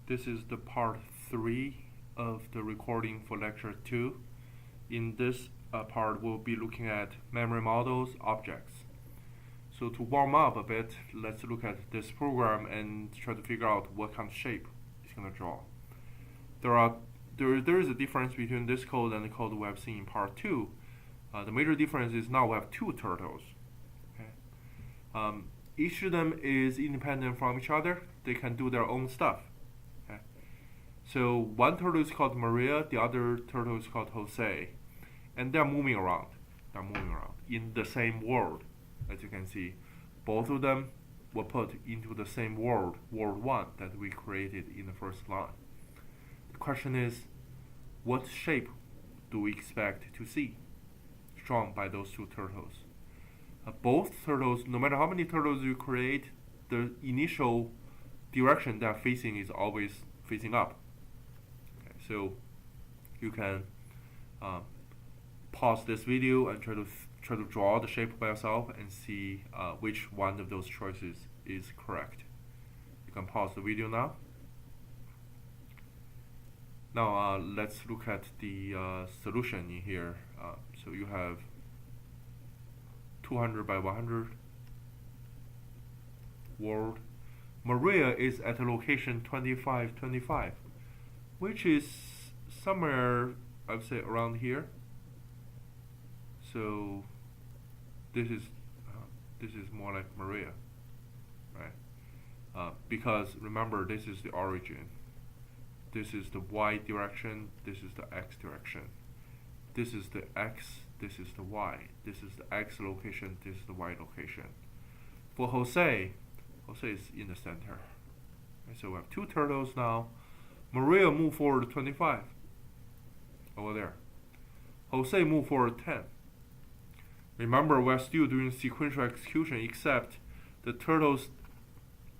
This is the part 3 of the recording for lecture 2. In this part, we'll be looking at memory models, objects. So to warm up a bit, let's look at this program and try to figure out what kind of shape it's going to draw. There is a difference between this code and the code we have seen in part 2. The major difference is now we have two turtles. Okay? Each of them is independent from each other. They can do their own stuff. Okay? So one turtle is called Maria, the other turtle is called Jose, and they're moving around. They're moving around in the same world. As you can see, both of them were put into the same world, world 1, that we created in the first line. The question is, what shape do we expect to see drawn by those two turtles? Both turtles, no matter how many turtles you create, the initial direction they're facing is always facing up. Okay, so you can pause this video and try to draw the shape by yourself and see which one of those choices is correct. You can pause the video now. Now let's look at the solution in here. So you have 200 by 100 world. Maria is at location 2525, which is somewhere, I would say, around here. So this is more like Maria, right? Because remember, this is the origin. This is the y direction. This is the x direction. This is the x. This is the y. This is the x location. This is the y location. For Jose is in the center. And so we have two turtles now. Maria move forward 25 over there. Jose move forward 10. Remember, we're still doing sequential execution, except the turtles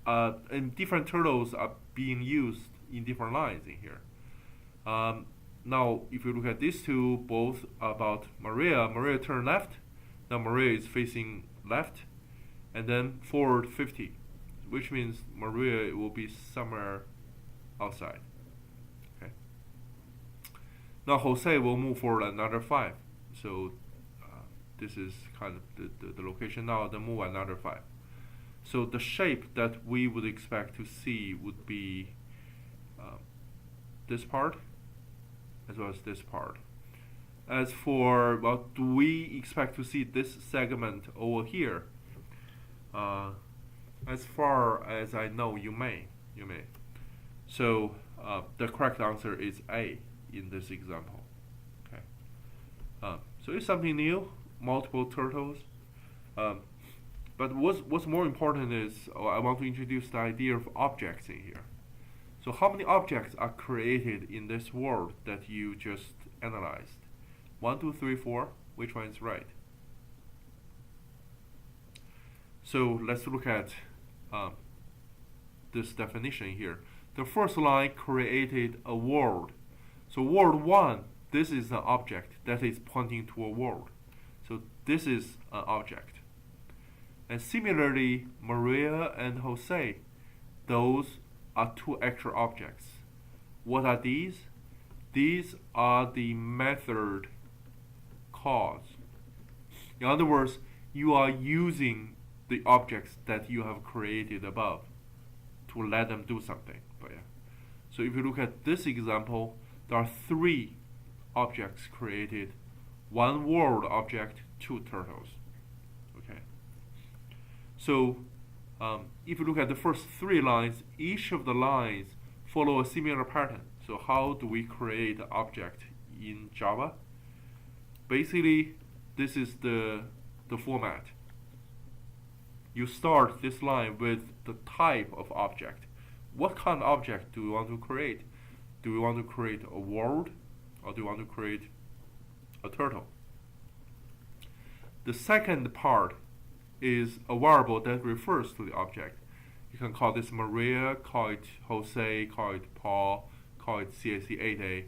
and different turtles are being used in different lines in here. Now, if you look at these two, both about Maria turned left. Now Maria is facing left, and then forward 50, which means Maria will be somewhere outside. Okay. Now Jose will move forward another 5. So this is kind of the location now. Then move another 5. So the shape that we would expect to see would be this part as well as this part. As for, well, do we expect to see this segment over here? As far as I know, you may. So the correct answer is A in this example. Okay. So it's something new, multiple turtles. But what's more important is I want to introduce the idea of objects in here. So how many objects are created in this world that you just analyzed? 1, 2, 3, 4. Which one is right? So let's look at this definition here. The first line created a world. So world 1, this is an object that is pointing to a world. So this is an object. And similarly, Maria and Jose, those are two extra objects. What are these? These are the method calls. In other words, you are using the objects that you have created above to let them do something. But yeah. So if you look at this example, there are 3 objects created, 1 world object, 2 turtles. Okay. So if you look at the first 3 lines, each of the lines follow a similar pattern. So how do we create an object in Java? Basically, this is the format. You start this line with the type of object. What kind of object do we want to create? Do we want to create a world, or do we want to create a turtle? The second part is a variable that refers to the object. You can call this Maria, call it Jose, call it Paul, call it CSE 8A.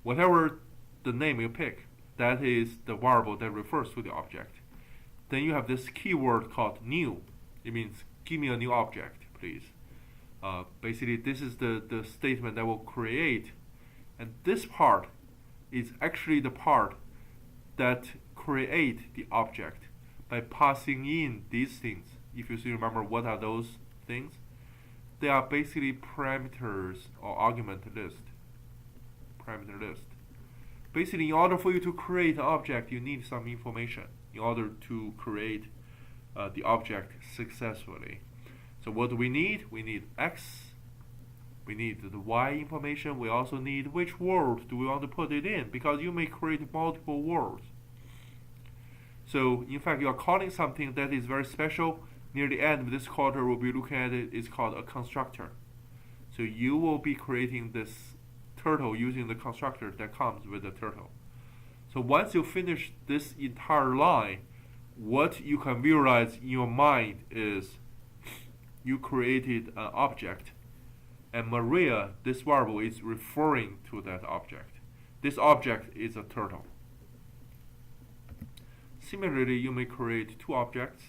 Whatever the name you pick, that is the variable that refers to the object. Then you have this keyword called new. It means give me a new object, please. Basically, this is the statement that will create, and this part is actually the part that create the object by passing in these things. If you still remember what are those things, they are basically parameters or argument list. Parameter list. Basically, in order for you to create an object, you need some information in order to create the object successfully. So what do we need? We need X. We need the Y information. We also need which word do we want to put it in, because you may create multiple words. So in fact, you are calling something that is very special. Near the end of this quarter, we'll be looking at it. It's called a constructor. So you will be creating this turtle using the constructor that comes with the turtle. So once you finish this entire line, what you can visualize in your mind is you created an object, and Maria, this variable, is referring to that object. This object is a turtle. Similarly, you may create two objects.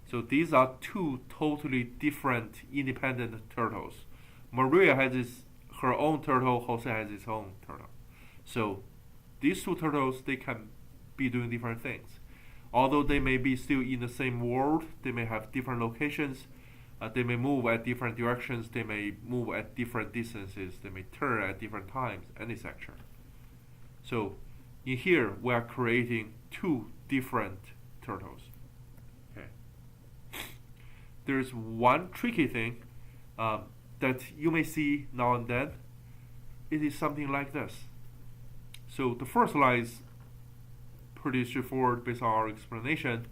So these are two totally different independent turtles. Maria has her own turtle, Jose has his own turtle. So these two turtles, they can be doing different things. Although they may be still in the same world, they may have different locations, they may move at different directions, they may move at different distances, they may turn at different times, and etc. So in here, we are creating two different turtles. Okay. There's one tricky thing that you may see now and then. It is something like this. So the first line is pretty straightforward based on our explanation.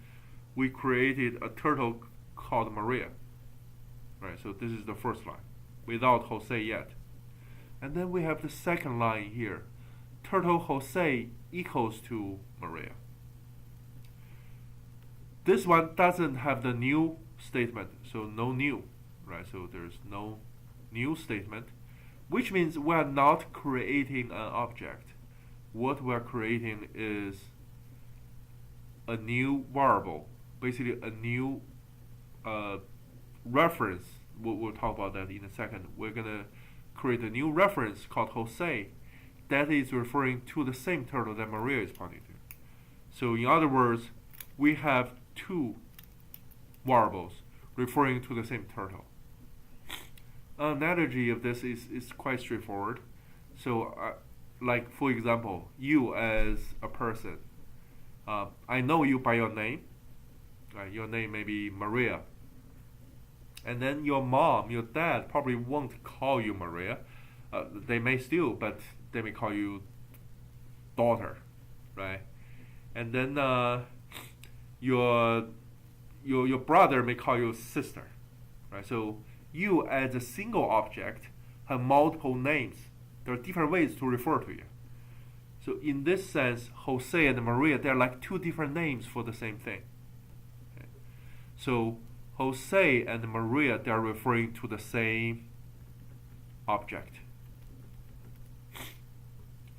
We created a turtle called Maria. Right, so this is the first line, without Jose yet. And then we have the second line here. Turtle Jose equals to Maria. This one doesn't have the new statement, so no new, right? So there's no new statement, which means we are not creating an object. What we are creating is a new variable, basically a new reference. We'll talk about that in a second. We're gonna create a new reference called Jose that is referring to the same turtle that Maria is pointing to. So in other words, we have two variables referring to the same turtle. An analogy of this is quite straightforward. So like for example, you as a person, I know you by your name. Your name may be Maria. And then your mom, your dad probably won't call you Maria. They may still, but they may call you daughter, right? And then your brother may call you sister, right? So you as a single object have multiple names. There are different ways to refer to you. So in this sense, Jose and Maria, they're like two different names for the same thing. Okay. So Jose and Maria, they are referring to the same object.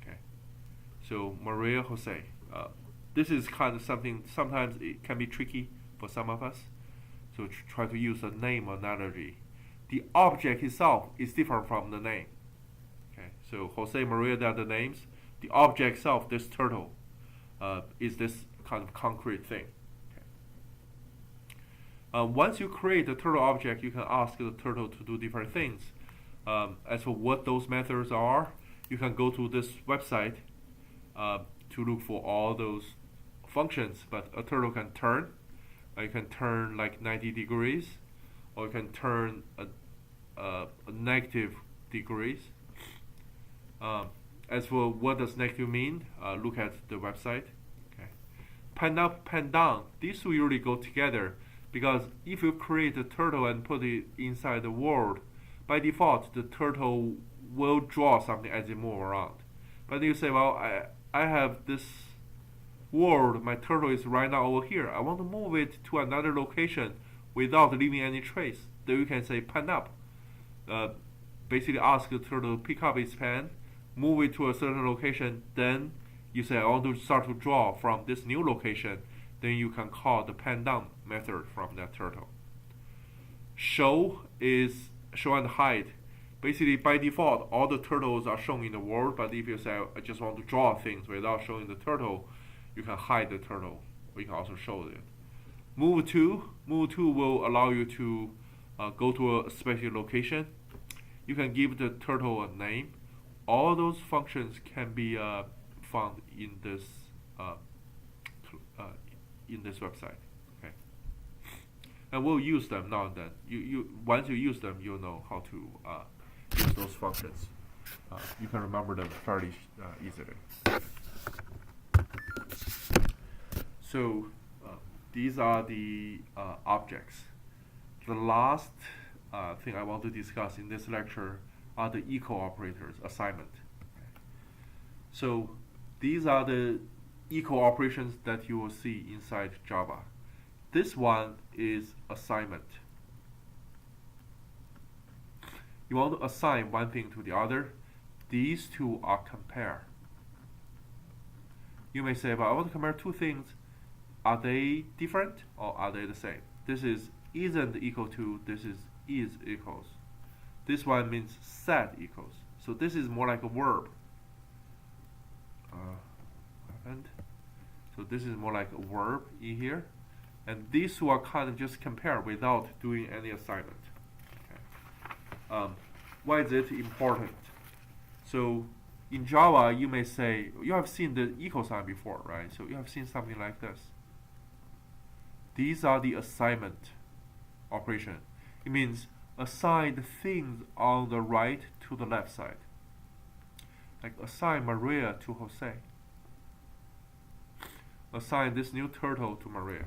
Okay. So Maria, Jose. This is kind of something, sometimes it can be tricky for some of us. So try to use a name analogy. The object itself is different from the name. Okay. So Jose, Maria, they are the names. The object itself, this turtle, is this kind of concrete thing. Once you create a turtle object, you can ask the turtle to do different things. As for what those methods are, you can go to this website to look for all those functions. But a turtle can turn. You can turn like 90 degrees, or you can turn a negative degrees. As for what does negative mean, look at the website. Okay. Pan up, pan down. These two usually go together. Because if you create a turtle and put it inside the world, by default, the turtle will draw something as it moves around. But you say, well, I have this world, my turtle is right now over here. I want to move it to another location without leaving any trace. Then you can say pan up. Basically ask the turtle to pick up its pen, move it to a certain location, then you say, I want to start to draw from this new location. Then you can call the pan down method from that turtle. Show is show and hide. Basically, by default, all the turtles are shown in the world, but if you say, I just want to draw things without showing the turtle, you can hide the turtle, or you can also show it. Move to will allow you to go to a special location. You can give the turtle a name. All those functions can be found in this website. Okay, and we'll use them now and then. Once you use them, you'll know how to use those functions. You can remember them fairly easily. So these are the objects. The last thing I want to discuss in this lecture are the equal operators, assignment. Okay. So these are the equal operations that you will see inside Java. This one is assignment. You want to assign one thing to the other. These two are compare. You may say, but I want to compare two things. Are they different or are they the same? This is isn't equal to, this is equals. This one means set equals. So this is more like a verb. So this is more like a verb in here. And these two are kind of just compare without doing any assignment. Okay. Why is it important? So in Java, you may say, you have seen the equal sign before, right? So you have seen something like this. These are the assignment operation. It means assign the things on the right to the left side. Like assign Maria to Jose. Assign this new turtle to Maria.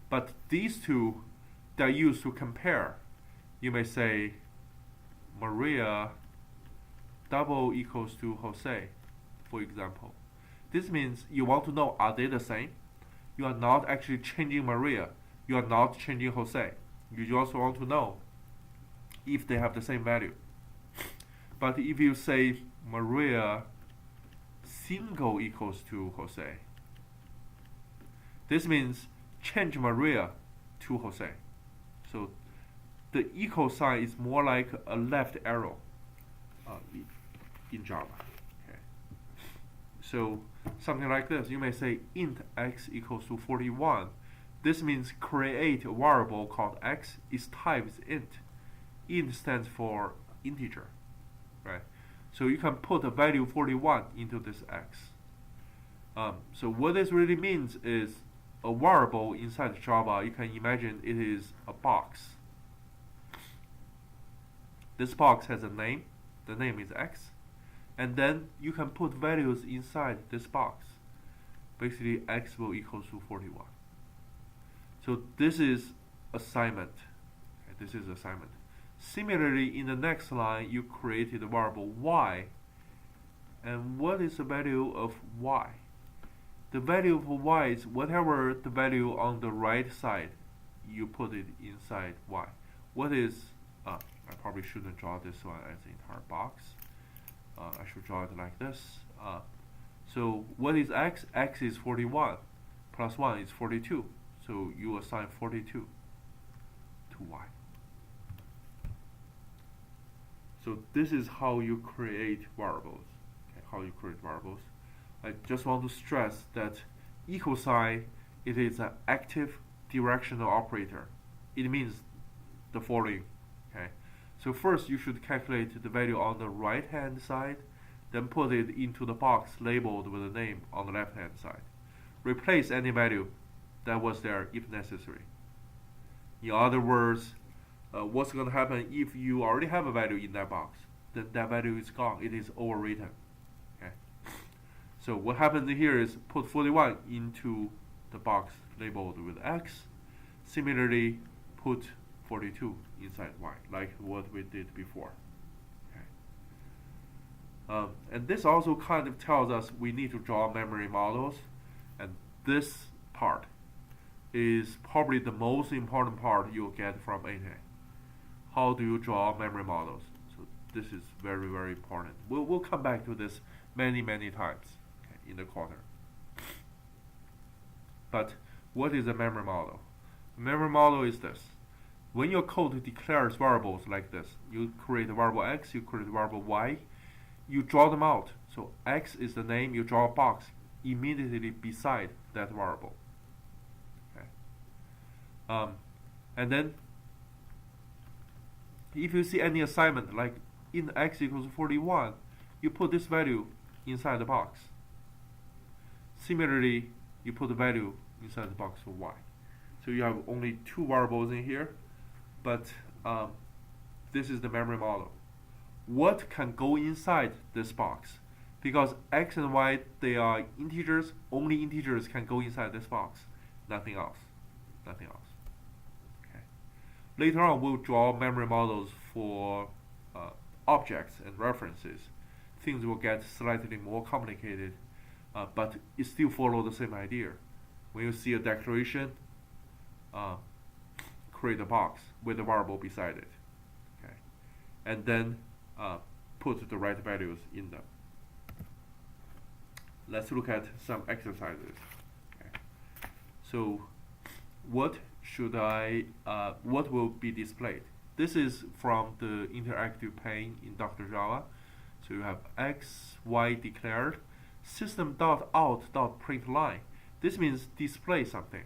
But these two, they're used to compare. You may say Maria double equals to Jose, for example. This means you want to know, are they the same? You are not actually changing Maria. You are not changing Jose. You just want to know if they have the same value. But if you say Maria single equals to Jose, this means change Maria to Jose. So the equal sign is more like a left arrow in Java. Okay. So something like this, you may say int x equals to 41. This means create a variable called x. Its type is int. Int stands for integer, right? So you can put a value 41 into this x. So what this really means is a variable inside Java, you can imagine it is a box. This box has a name. The name is x. And then you can put values inside this box. Basically, x will equal to 41. So this is assignment. Okay, this is assignment. Similarly, in the next line, you created a variable y. And what is the value of y? The value of y is whatever the value on the right side, you put it inside y. What is, I probably shouldn't draw this one as the entire box. I should draw it like this. So what is x? X is 41. Plus 1 is 42. So you assign 42 to y. So this is how you create variables. Okay, how you create variables. I just want to stress that equal sign, it is an active directional operator. It means the following. Okay. So first you should calculate the value on the right hand side, then put it into the box labeled with the name on the left hand side. Replace any value that was there if necessary. In other words, what's going to happen if you already have a value in that box? Then that value is gone. It is overwritten. Okay. So what happens here is put 41 into the box labeled with x. Similarly, put 42 inside y, like what we did before. Okay. And this also kind of tells us we need to draw memory models, and this part is probably the most important part you'll get from 8A. How do you draw memory models? So this is very, very important. We'll come back to this many, many times, okay, in the quarter. But what is a memory model? A memory model is this. when your code declares variables like this, you create a variable x, you create a variable y, you draw them out. So x is the name, you draw a box immediately beside that variable. Okay. And then if you see any assignment like in x equals 41, you put this value inside the box. Similarly, you put the value inside the box for y. So you have only two variables in here, but this is the memory model. What can go inside this box? Because x and y, they are integers, only integers can go inside this box. Nothing else. Nothing else. Okay. Later on, we'll draw memory models for objects and references. Things will get slightly more complicated, but it still follows the same idea. When you see a declaration, create a box with a variable beside it. Okay. And then put the right values in them. Let's look at some exercises. Okay. So what will be displayed? This is from the interactive pane in Dr. Java. So you have x, y declared, system.out.println. This means display something.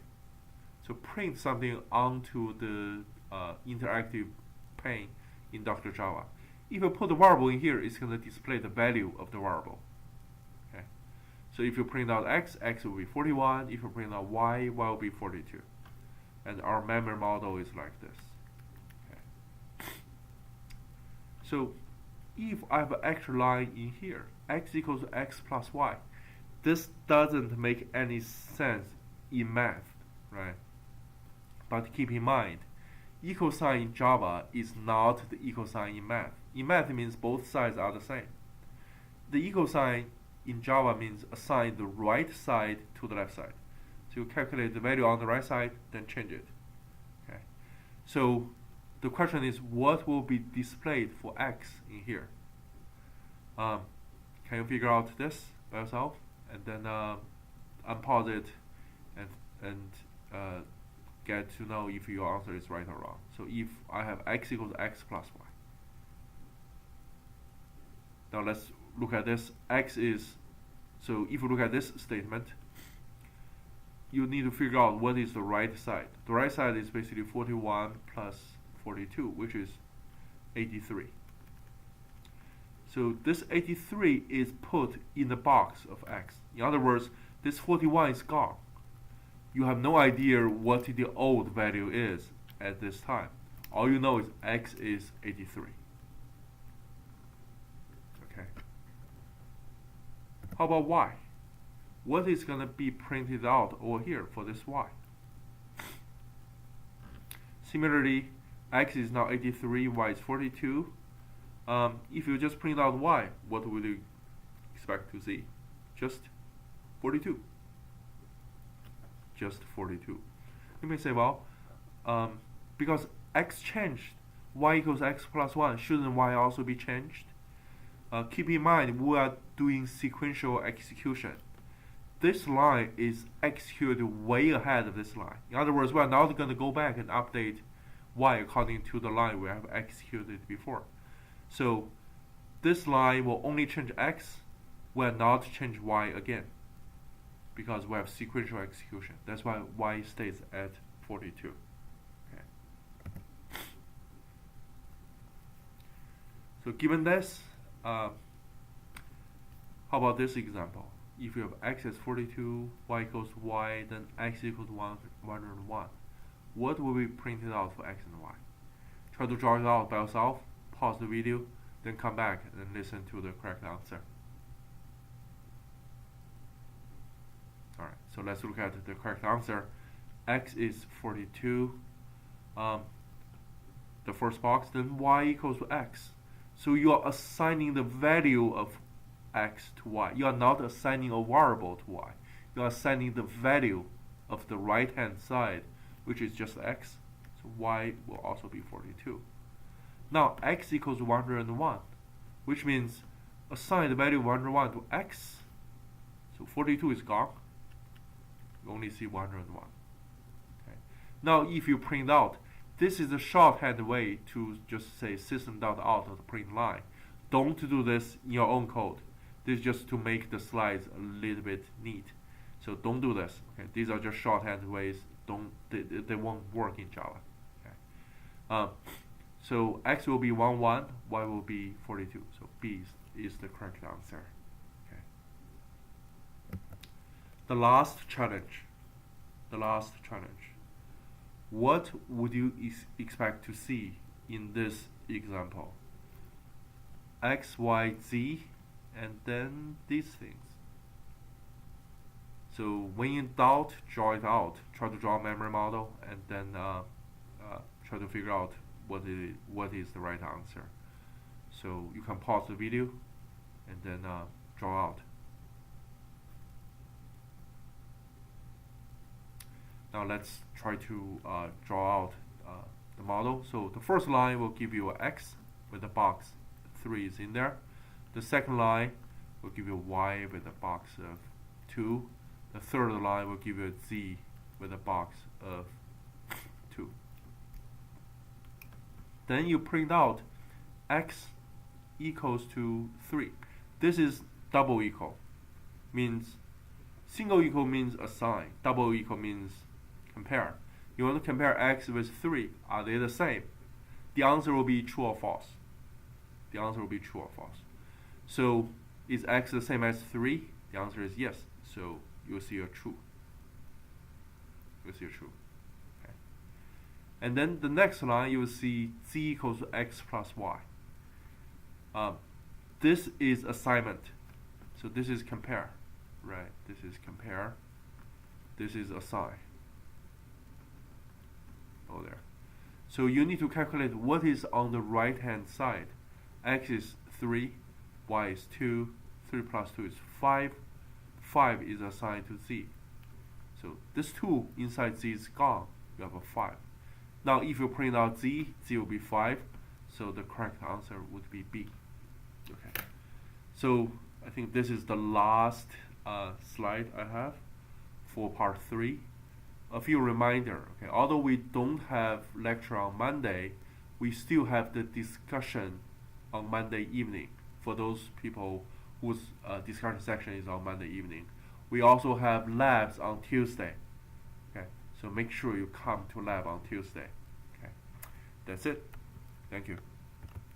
So print something onto the interactive pane in Dr. Java. If you put a variable in here, it's going to display the value of the variable. Okay. So if you print out x, x will be 41. If you print out y, y will be 42. And our memory model is like this. Okay. So if I have an extra line in here, x equals x plus y, this doesn't make any sense in math, right? But keep in mind, equal sign in Java is not the equal sign in math. In math, it means both sides are the same. The equal sign in Java means assign the right side to the left side. So you calculate the value on the right side, then change it. Okay. So the question is, what will be displayed for x in here? Can you figure out this by yourself? And then unpause it and get to know if your answer is right or wrong. So if I have x equals x plus y. Now let's look at this. X is, so if you look at this statement, you need to figure out what is the right side. The right side is basically 41 plus 42, which is 83. So this 83 is put in the box of x. In other words, this 41 is gone. You have no idea what the old value is at this time. All you know is x is 83. Okay. How about y? What is going to be printed out over here for this y? Similarly, x is now 83, y is 42. If you just print out y, what would you expect to see? Just 42. Just 42. You may say, well, because x changed, y equals x plus 1, shouldn't y also be changed? Keep in mind, we are doing sequential execution. This line is executed way ahead of this line. In other words, we are not going to go back and update y according to the line we have executed before. So this line will only change x, will not change y again, because we have sequential execution. That's why y stays at 42. Okay. So given this, how about this example? If you have x as 42, y equals y, then x equals 101. What will be printed out for x and y? Try to draw it out by yourself, pause the video, then come back and listen to the correct answer. Alright, so let's look at the correct answer. X is 42, the first box, then y equals x. So you are assigning the value of x to y. You are not assigning a variable to y. You are assigning the value of the right hand side, which is just x. So y will also be 42. Now x equals 101, which means assign the value of 101 to x. So 42 is gone. You only see 101. Okay. Now if you print out this is a shorthand way to just say system.out of the print line. Don't do this in your own code. This is just to make the slides a little bit neat. So don't do this. Okay, these are just shorthand ways. They won't work in Java. Okay. So x will be 1, 1, y will be 42. So B is the correct answer. Okay. The last challenge. What would you expect to see in this example? X, Y, Z, and then these things. So when in doubt, draw it out. Try to draw a memory model, and then try to figure out what is the right answer. So you can pause the video and then draw out. Now let's try to draw out the model. So the first line will give you an X with a box 3 is in there. The second line will give you Y with a box of 2. The third line will give you a Z with a box of 2. Then you print out X equals to 3. This is double equal. Means single equal means assign. Double equal means compare. You want to compare X with 3. Are they the same? The answer will be true or false. The answer will be true or false. So is X the same as 3? The answer is yes. So you'll see a true. Okay. And then the next line, you will see Z equals to X plus Y. This is assignment. So this is compare. Right? This is compare. This is assign. Oh, there. So you need to calculate what is on the right hand side. X is 3, Y is 2, 3 plus 2 is 5. 5 is assigned to Z. So this 2 inside Z is gone. You have a 5. Now if you print out Z, Z will be 5. So the correct answer would be B. Okay. So I think this is the last slide I have for part 3. A few reminder. Okay, although we don't have lecture on Monday, we still have the discussion on Monday evening for those people whose discussion section is on Monday evening. We also have labs on Tuesday. Okay, so make sure you come to lab on Tuesday. Okay, that's it. Thank you.